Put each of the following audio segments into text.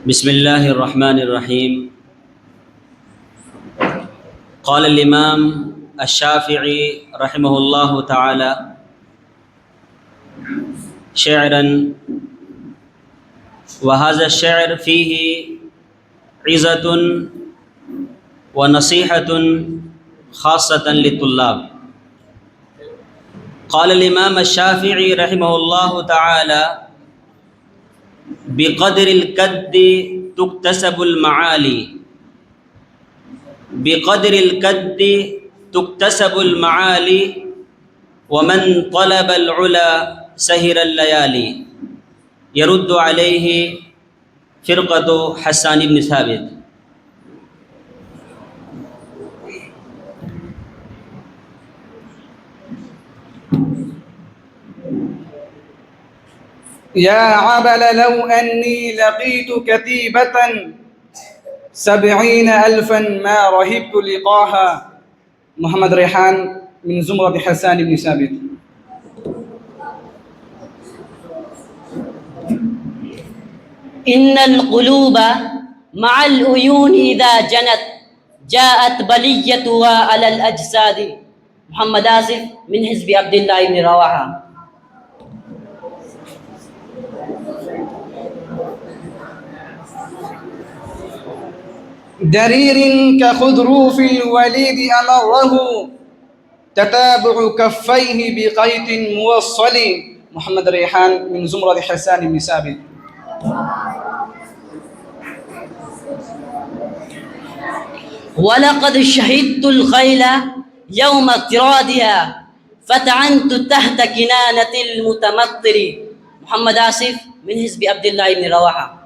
بسم الله الرحمن الرحيم. قال الإمام الشافعي رحمه الله تعالى شعرا، وهذا الشعر فيه عظة ونصيحة خاصة للطلاب. قال الإمام الشافعي رحمه الله تعالى: بقدر الكد تكتسب المعالي، بقدر الكد تكتسب المعالي، ومن طلب العلا سهر الليالي. يرد عليه فرقة حسان بن ثابت. يا عبل لو أني لقيت كتيبة 70,000 ما رهبت لقاها. محمد ريحان من زمرة حسان بن ثابت. إن القلوب مع العيون إذا جنت جاءت بليتها على الأجساد. محمد آصف من حزب عبد الله بن رواحة. درير كخضروف الوليد أمره تتابع كفيه بقيت موصل. محمد ريحان من زمرة حسان بن ثابت. ولقد شهدت الخيل يوم اقترادها فتعنت تحت كنانة المتمطر. محمد آصف من حزب عبد الله بن رواحة.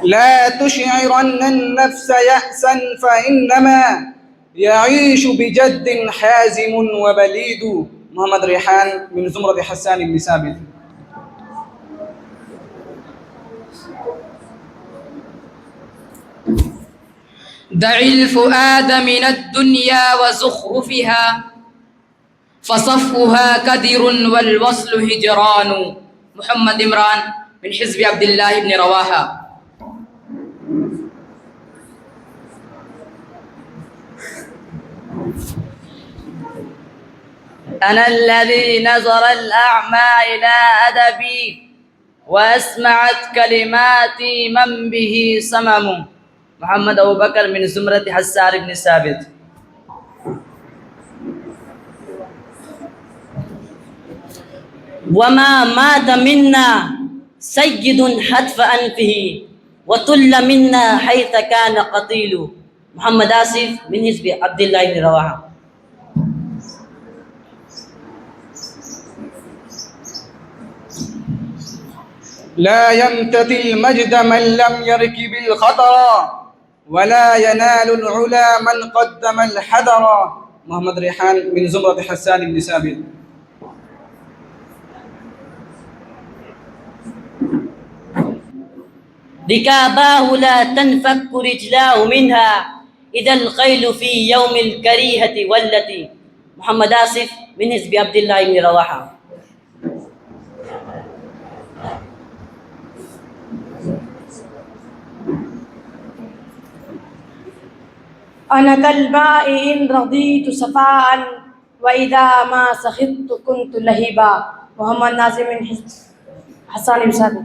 لا تشعرن النفس يأسا فإنما يعيش بجد حازم وبليد. محمد ريحان من زمرة حسان بن ثابت. دع الفؤاد من الدنيا وزخرفها فصفها كدر والوصل هجران. محمد إمران من حزب عبد الله بن رواحة. أنا الذي نظر الأعمى إلى أدبي وأسمعت كلماتي من به صمم. محمد أبو بكر من زمرة حسان بن ثابت. وما مات منا سيد حتف أنفه وطل منا حيث كان قتيل. محمد آصف من حزب عبد الله بن رواحة. لا يمتثل المجد من لم يركب الخطر ولا ينال العلا من قدم الحذر. محمد ريحان من زمرة حسان بن ثابت. ركاباه لا تنفك رجلاه منها إذا الخيل في يوم الكريهة والتي. محمد آصف من حزب عبد الله بن رواحة. أنا كالماء إن رضيت صفاء وإذا ما سخطت كنت لهيبا. محمد ناظم من حزب حسان بن ثابت.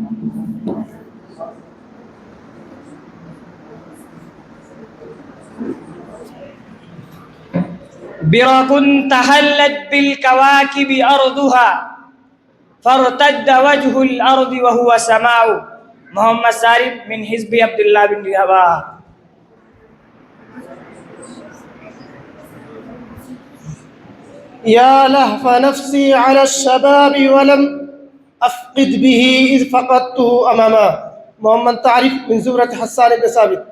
برق تهلت بالكواكب أرضها فارتد وجه الأرض وهو سماء. محمد سالم من حزب عبد الله بن رواحة. يا لهف نفسي على الشباب ولم أفقد به إذ فقدته أماما. محمد تعرف من زمرة حسان بن ثابت.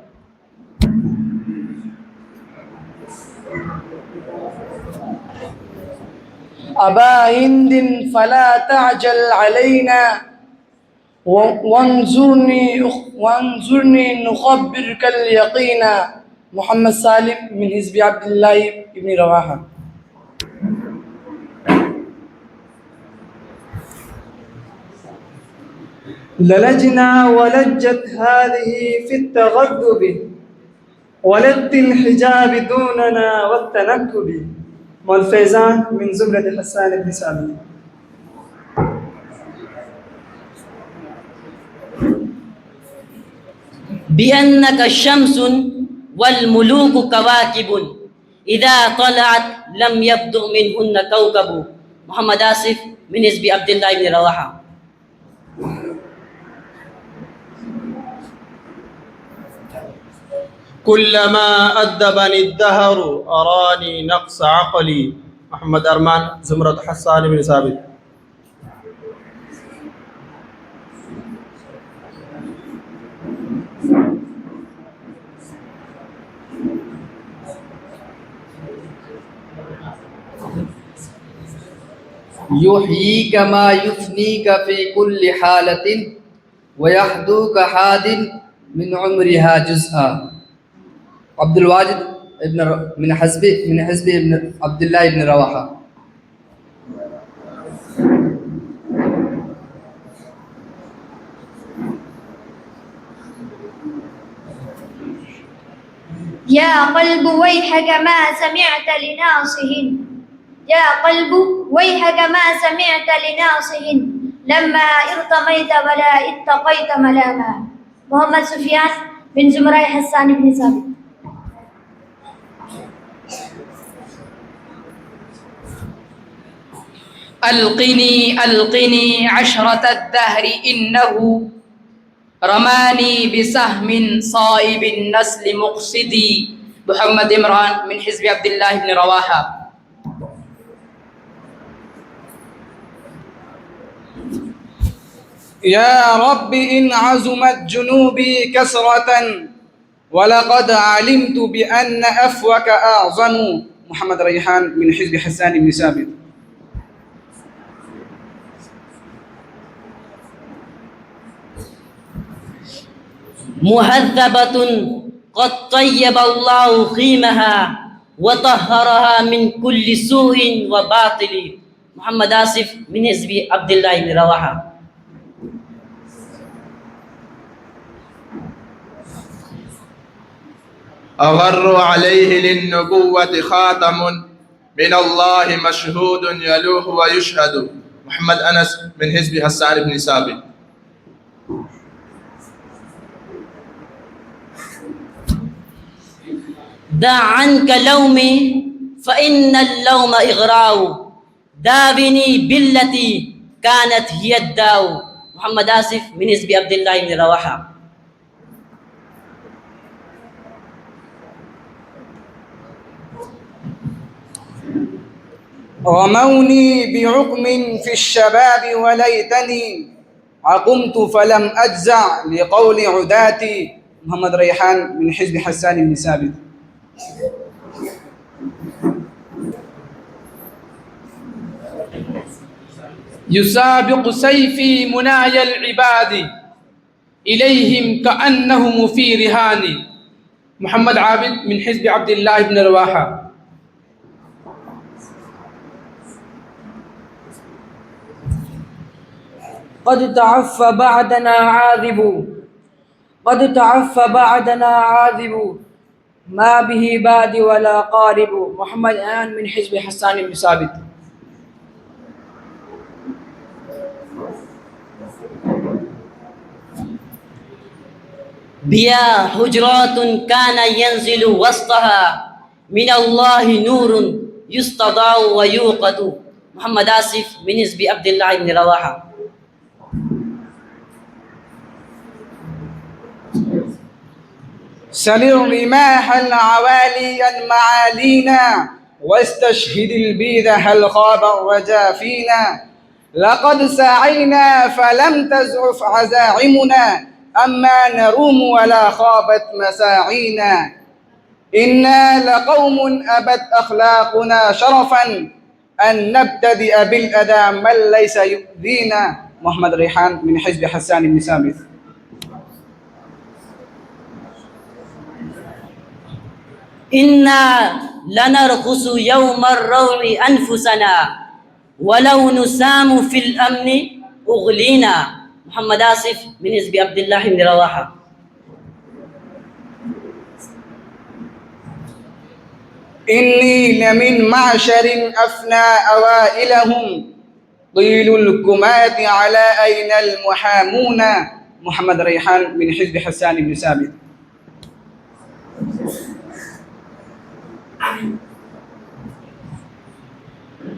أبا هند فلا تعجل علينا وانظرني نخبرك اليقين. محمد سالم من حزب عبد الله بن رواحة. للجنا ولجت هذه في التغذب، ولد الحجاب دوننا والتنكب. والفيزان من زمرة حسان بن ثابت. بأنك شمس والملوك كواكب، إذا طلعت لم يبدو منهن كوكب. محمد آصف من حزب عبد الله بن رواحة. كلما أدبني الدهر أراني نقص عقلي. محمد أرمان زمرة حسان بن ثابت. يحييك ما يفنيك في كل حالة، ويحدوك حاد من عمرها جزءا. عبد الواجد من حزب ابن عبد الله بن رواحة. يا قلب ويحك ما سمعت لناصح، يا قلب ويحك ما سمعت لناصح، لما ارتميت ولا اتقيت ملاما. محمد سفيان بن زمرة حسان بن ثابت. ألقني عشرة الدهر إنه رماني بسهم صائب النسل مقصدي. محمد إمران من حزب عبد الله بن رواحة. يا رب إن عزمت جنوبي كسرة، ولقد علمت بأن أفوك أعظم. محمد ريحان من حزب حسان بن ثابت. مهذبة قد طيب الله خيمها، وطهرها من كل سوء وباطل. محمد آصف من حزب عبد الله بن رواحة. أغر عليه للنبوة خاتم، من الله مشهود يلوه ويشهد. محمد أنس من حزب حسان بن ثابت. دع عنك لومي فإن اللوم إغراء، دابني بالتي كانت هي الداء. محمد آصف من حزب عبد الله بن رواحة. رموني بعقم في الشباب وليتني عقمت فلم أجزع لقول عداتي. محمد ريحان من حزب حسان بن ثابت. يسابق سيفي منايا العباد، إليهم كأنهم في رهان. محمد عابد من حزب عبد الله بن رواحة. قد تعفى بعدنا عاذب، قد تعفى بعدنا عاذب، ما به باد ولا قارب. محمد آن من حزب حسان بن ثابت. بها حجرات كان ينزل وسطها، من الله نور يستضاء ويوقد. محمد آصف من حزب عبد الله بن رواحة. سل الرماح العوالي المعالينا، واستشهد البيد هل خاب الرجا فينا. لقد سعينا فلم تزعف عزائمنا، أما نروم ولا خابت مساعينا. إنا لقوم أبت أخلاقنا شرفا، أن نبتدئ بالأذى من ليس يؤذينا. محمد ريحان من حزب حسان بن ثابت. إنا لنرخص يوم الروع أنفسنا، ولو نسام في الأمن أغلينا. محمد آصف من حزب عبد الله بن رواحة. إني لمن معشر أفنى أوائلهم طيل الكمات على أين المحامون. محمد ريحان من حزب حسان بن ثابت.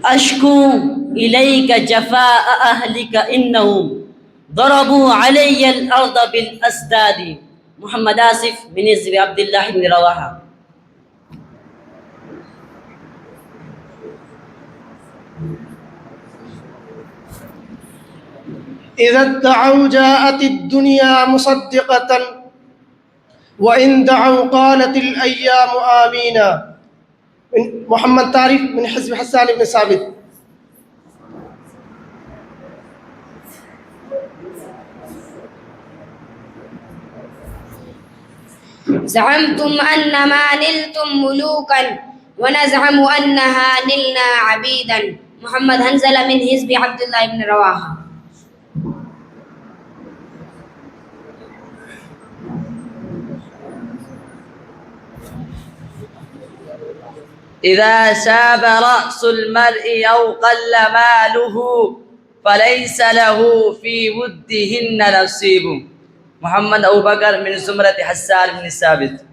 أشكو إليك جفاء أهلك إنهم ضربوا علي الأرض بالأسداد. محمد آصف من حزب عبد الله بن رواحة. إذا ادعوا جاءت الدنيا مصدقة وإن دعوا قالت الأيام آمينا. محمد طارق من حزب حسان بن ثابت. زعمتم أن ما نلتم ملوكا ونزعم أنها نلنا عبيدا. محمد هنزل من حزب عبد الله بن رواحة. إذا شاب رأس المرء أو قل ماله فليس له في ودهن نصيب. محمد أبو بكر من زمرة حسان بن ثابت.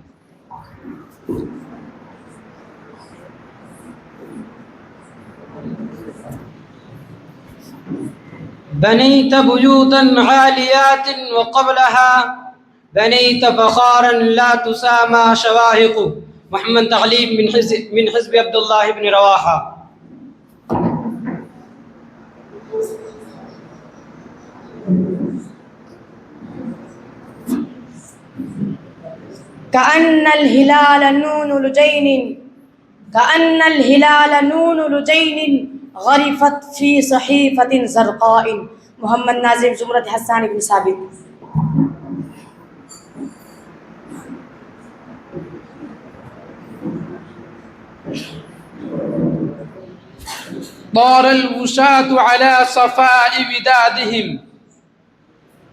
بنيت بيوتا عاليات وقبلها بنيت فخارا لا تسامى شواهقه. محمد تغليب من حزب عبد الله بن رواحة. كأن الهلال نون لجين غرفت في صحيفة زرقاء. محمد نازم زمرة حسان بن ثابت. طار الوشاة على صفاء ودادهم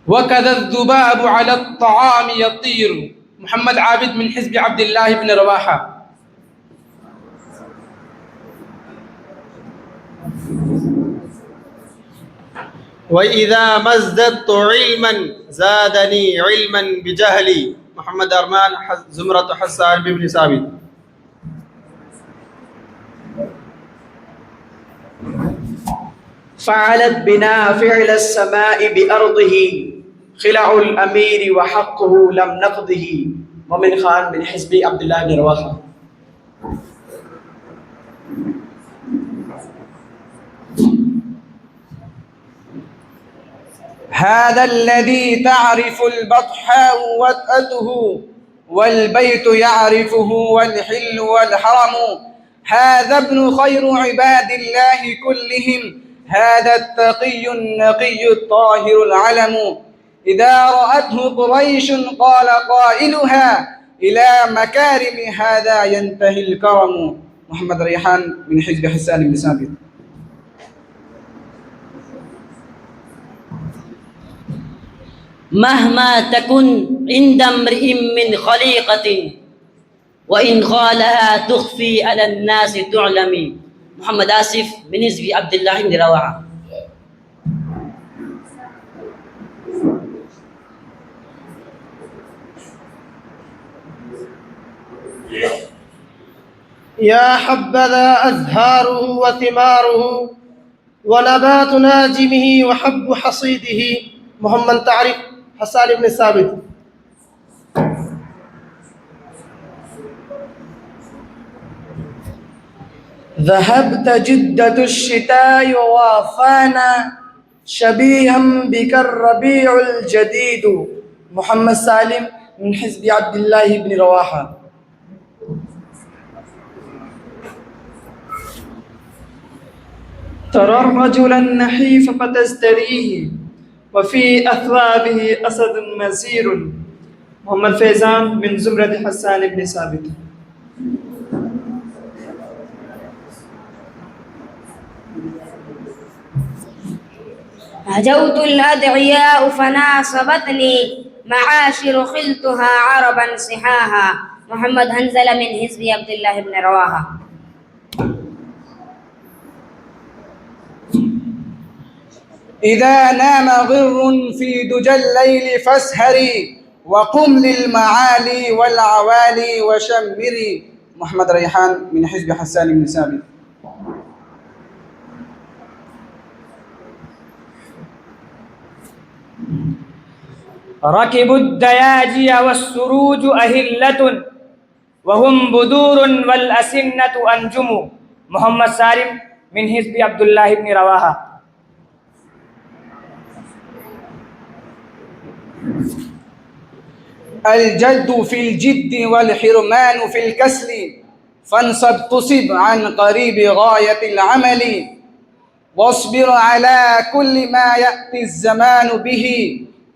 وكذا الذباب على الطعام يطير. محمد عابد من حزب عبد الله بن رواحة. وإذا ما ازددت علما زادني علما بجهلي. محمد أرمان زمرة حسان بن ثابت. فعلت بنا فعل السماء بأرضه خلع الأمير وحقه لم نقضه. ومن خان من حزب عبد الله بن رواحة. هذا الذي تعرف البطحاء وطأته والبيت يعرفه والحل والحرم. هذا ابن خير عباد الله كلهم. هذا التقي النقي الطاهر العلم. إذا رأته قريش قال قائلها إلى مكارم هذا ينتهي الكرم. محمد ريحان من حزب حسان بن ثابت. مهما تكن عند امرئ من خليقة وإن قالها تخفي على الناس تعلمي. محمد آصف من حزب عبد الله بن رواحة. يا حبذا أزهاره وثماره ونبات ناجمه وحب حصيده. محمد تعرف حسان بن ثابت. ذهبت جدة الشتاء ووافانا شبيها بك الربيع الجديد. محمد سالم من حزب عبد الله بن رواحة. ترى الرجل النحيف فتزدريه وفي أثوابه أسد مسير. محمد فيزان من زمرة حسان بن ثابت. هجوت الأدعياء فناصبتني معاشر خلتها عربا صحاها. محمد هنزل من حزب عبد الله بن رواحة. إذا نام غر في دجى الليل فاسهري وقم للمعالي والعوالي وشمري. محمد ريحان من حزب حسان بن ثابت. ركبوا الدياجي والسروج أهلة وهم بدور والأسنة أنجم. محمد سالم من حزب عبد الله بن رواحة. الجد في الجد والحرمان في الكسل فانصب تصب عن قريب غاية العمل واصبر على كل ما يأتي الزمان به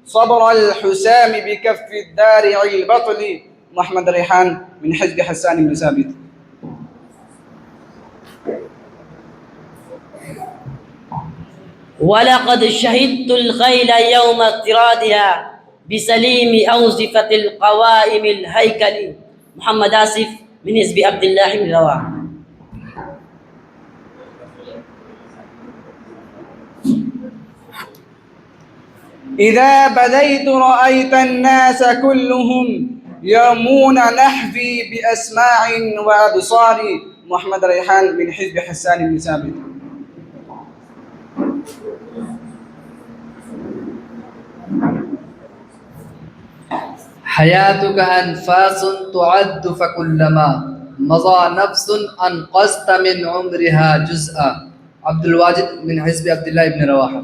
صبر الحسام بكف الدارع البطل. محمد ريحان من حزب حسان بن ثابت. ولقد شهدت الخيل يوم اضطرادها بسليم أوزفة القوائم الهيكل. محمد آسف من حزب عبد الله بن رواحة. إذا بديت رأيت الناس كلهم يرمون نحفي بأسماع وأبصار. محمد ريحان من حزب حسان بن ثابت. حياتك أنفاس تعد فكلما مضى نفس أنقذت من عمرها جزءا. عبد الواجد من حزب عبد الله بن رواحة.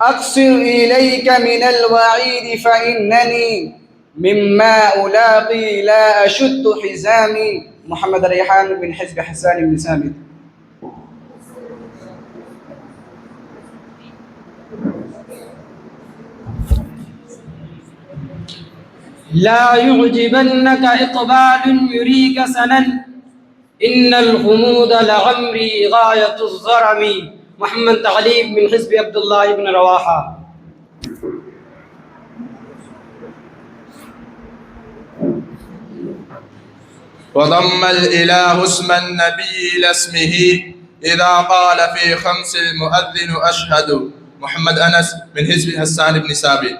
أقصر إليك من الوعيد فإنني مما ألاقي لا أشد حزامي. محمد ريحان من حزب حسان بن ثابت. لا يعجبنك إقبال يريك سنا إن الغموض لعمري غاية الظرم. محمد تعليم من حزب عبد الله بن رواحة. وضم الإله اسم النبي إلى اسمه إذا قال في خمس المؤذن أشهد. محمد أنس من حزب حسان بن ثابت.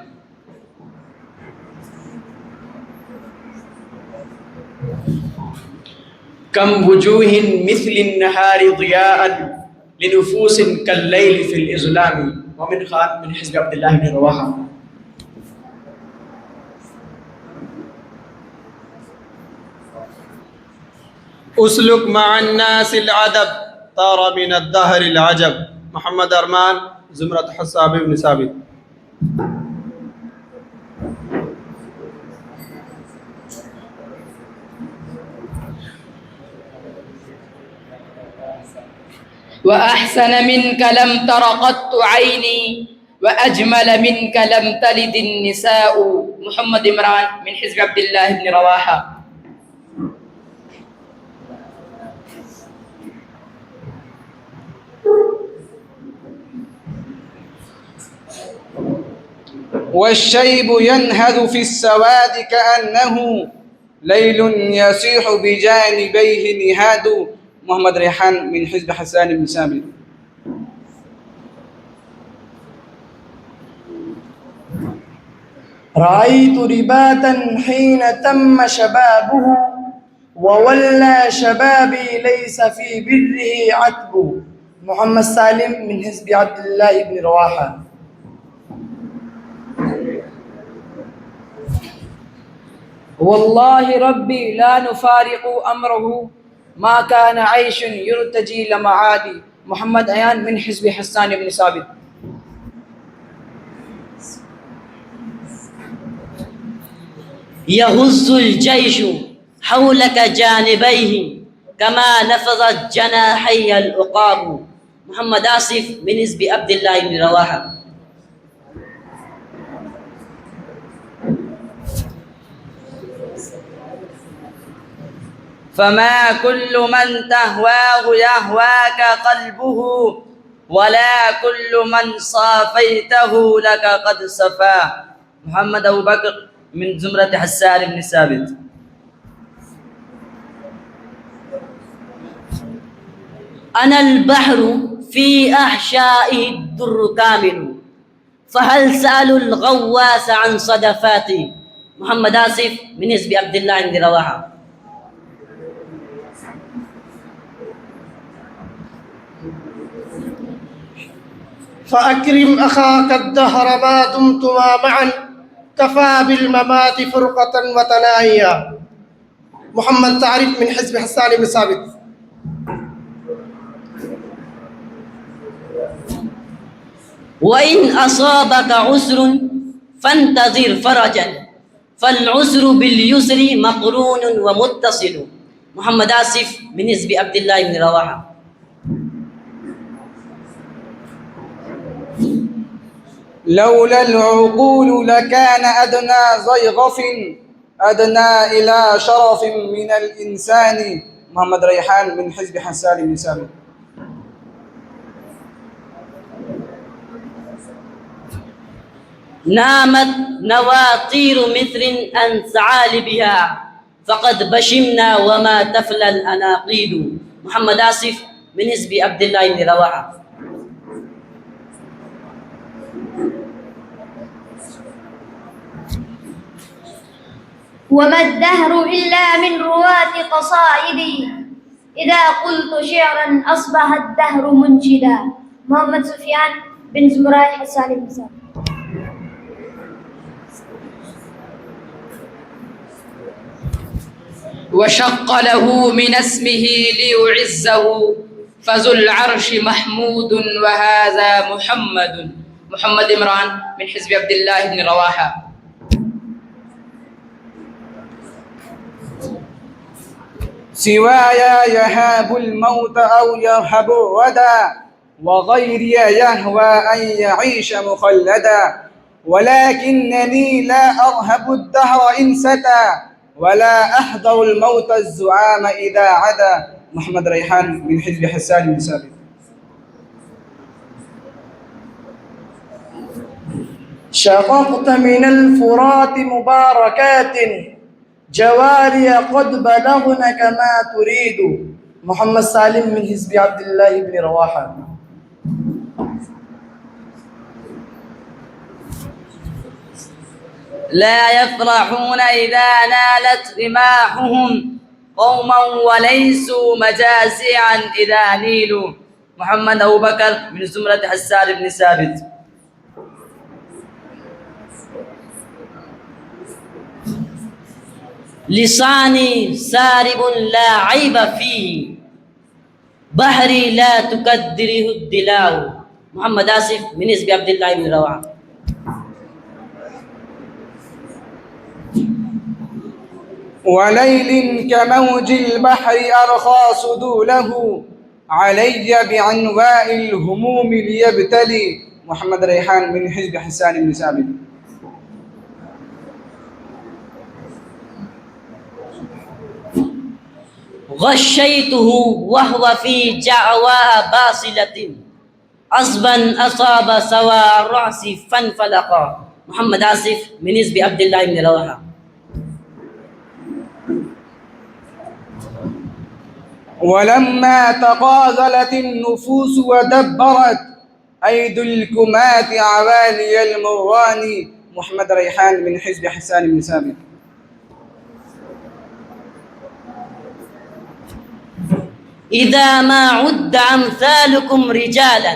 كم وجوه مثل النهار ضياء لنفوس كالليل في الإظلام. ومن خان من حزب عبد الله بن رواحة. أسلك مع الناس العدب طار من الدهر العجب. محمد أرمان زمرة حسان بن ثابت. وأحسن منك لم تر قط عيني وأجمل منك لم تلد النساء. محمد إمران من حزب عبد الله بن رواحة. والشيب ينهذ في السواد كأنه ليل يصيح بجانبيه نهاد. محمد ريحان من حزب حسان بن ثابت. رأيت رباتا حين تم شبابه وولى شبابي ليس في بره عتب. محمد سالم من حزب عبد الله بن رواحة. والله ربي لا نفارق أمره ما كان عيش يرتجي لمعادي. محمد أيان من حزب حسان بن ثابت. يهز الجيش حولك جانبيه كما نفضت جناحي العقاب. محمد آسف من حزب عبد الله بن رواحة. فما كل من تهواه يهواك قلبه ولا كل من صافيته لك قد صفا. محمد أبو بكر من زمرة حسان بن ثابت. أنا البحر في أحشائه الدر كامل فهل سألوا الغواص عن صدفاتي. محمد آصف من حزب عبد الله بن رواحة. فأكرم أخاك الدهر ما دمتما معا كفى بالممات فرقة وتناهيا. محمد تعريف من حزب حسان بن ثابت. وإن أصابك عسر فانتظر فرجا فالعسر باليسر مقرون ومتصل. محمد آصف من حزب عبد الله بن رواحة. لولا العقول لكان أدنى زيغف أدنى إلى شرف من الإنسان. محمد ريحان من حزب حسان بن ثابت. نامت نواطير مثل عن ثعالبها فقد بشمنا وما تفلى الأناقيد. محمد آصف من حزب عبد الله بن رواحة. وما الدهر إلا من رواة قصائدي إذا قلت شعرا أصبح الدهر منشدا. محمد سفيان بن زمرة حسان بن ثابت. وشق له من اسمه ليعزه فذو العرش محمود وهذا محمد. محمد إمران من حزب عبد الله بن رواحة. سوايا يهاب الموت أو يرهب الردى وغيري يهوى أن يعيش مخلدا ولكنني لا أرهب الدهر إن ستى ولا أحضر الموت الزعام إذا عدا. محمد ريحان من حزب حسان بن ثابت. شققت من الفرات مباركات جواري قد بلغن كما تريد. محمد سالم من حزب عبد الله بن رواحة. لا يفرحون إذا نالت رماحهم قوما وليسوا مجازعا إذا نيلوا. محمد أبو بكر من زمرة حسان بن ثابت. لساني سارب لا عيب فيه بحري لا تقدره الدلاء. محمد آصف من حزب عبد الله بن رواحة. وليل كموج البحر أرخى سدوله علي بعنواء الهموم ليبتلي. محمد ريحان من حزب حسان بن ثابت. غشيته وهو في جعواء باصلة عصبا أصاب سوى الرأس فانفلقا. محمد آصف من حزب عبد الله بن رواحة. ولما تقازلت النفوس ودبرت أيد الكمات عوالي المروان. محمد ريحان من حزب حسان بن ثابت. إذا ما عد أمثالكم رجالا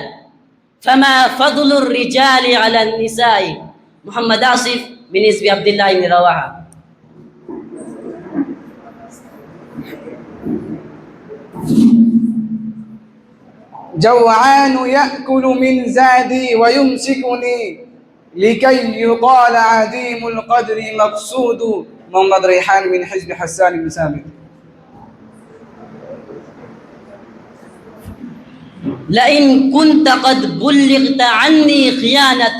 فما فضل الرجال على النساء. محمد آصف من حزب عبد الله بن رواحة. جوعان يأكل من زادي ويمسكني لكي يقال عديم القدر مقصود. محمد ريحان من حزب حسان بن ثابت. لئن كنت قد بلغت عني خيانة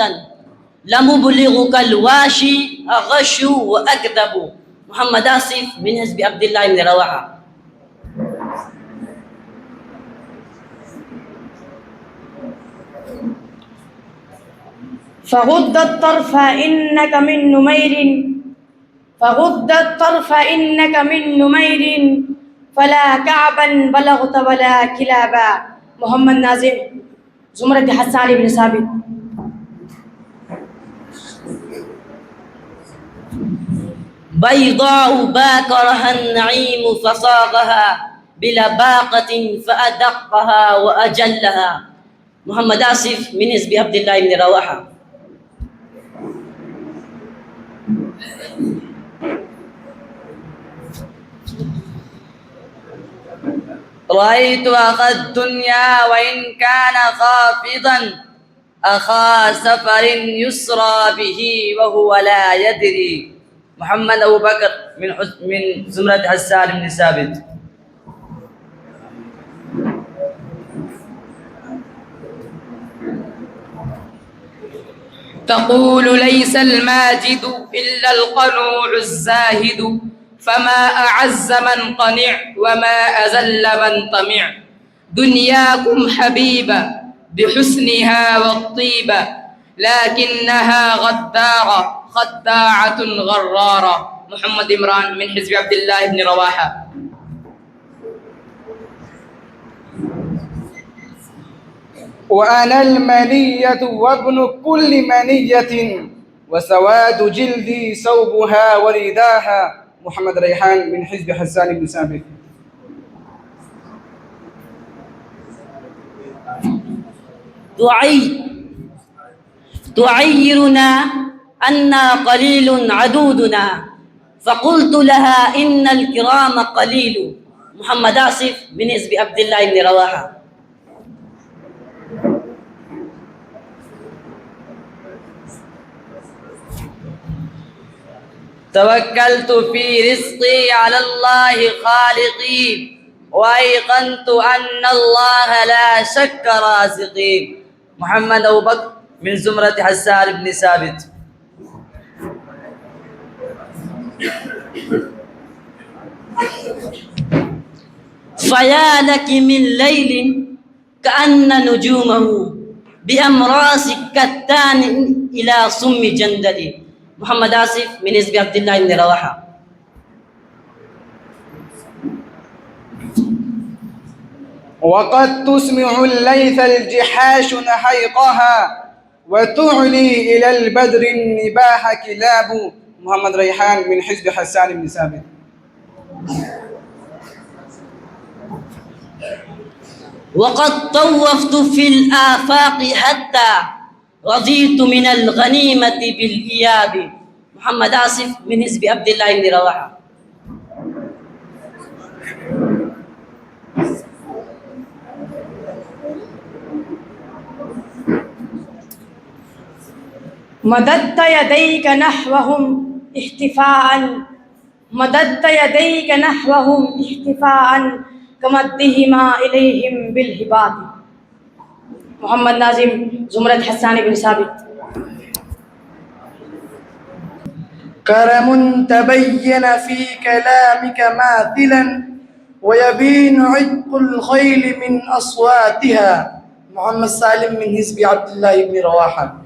لمبلغك الواشي أغش وأكذب. محمد آصف من حزب عبد الله بن رواحة. فغض الطرف إنك من نمير فغض الطرف إنك من نمير فلا كعبا بلغت ولا كلابا. محمد ناظم زمرة حسان بن ثابت. بيضاء باكرها النعيم فصاغها بلباقة فأدقها وأجلها. محمد آصف من حزب عبد الله بن رواحة. رأيت أخا الدنيا وإن كان خافضا أخا سفر يسرى به وهو لا يدري. محمد أبو بكر من زمرة حسان بن ثابت. تقول ليس الماجد إلا القنوع الزاهد فما أعز من قنع وما أذل من طمع. دنياكم حبيبة بحسنها والطيبة لكنها غدارة خداعة غرارة. محمد إمران من حزب عبد الله بن رواحة. وأنا المنية وابن كل منية وسواد جلدي ثوبها ورداها. محمد ريحان من حزب حسان بن ثابت. تعيرنا أنا قليل عدودنا فقلت لها إن الكرام قليل. محمد آصف من حزب عبد الله بن رواحة. توكلت في رزقي على الله خالقي وأيقنت أن الله لا شك رازقي. محمد أبو بكر من زمرة حسان بن ثابت. فيا لك من ليل كأن نجومه بأمراس كتان إلى صم جندل. محمد آصف من حزب عبد الله بن رواحة. وقد تسمع الليث الجحاش نحيقها وتعلي إلى البدر النباح كلاب. محمد ريحان من حزب حسان بن ثابت. وقد طوفت في الآفاق حتى رضيت من الغنيمة بالإياب. محمد آصف من حزب عبد الله بن رواحة. مددت يديك نحوهم احتفاء مددت يديك نحوهم احتفاء كمدهما إليهم بالهبات. محمد ناظم زمرة حسان بن ثابت. كرم تبين في كلامك ماثلا ويبين عتق الخيل من أصواتها. محمد سالم من حزب عبد الله بن رواحة.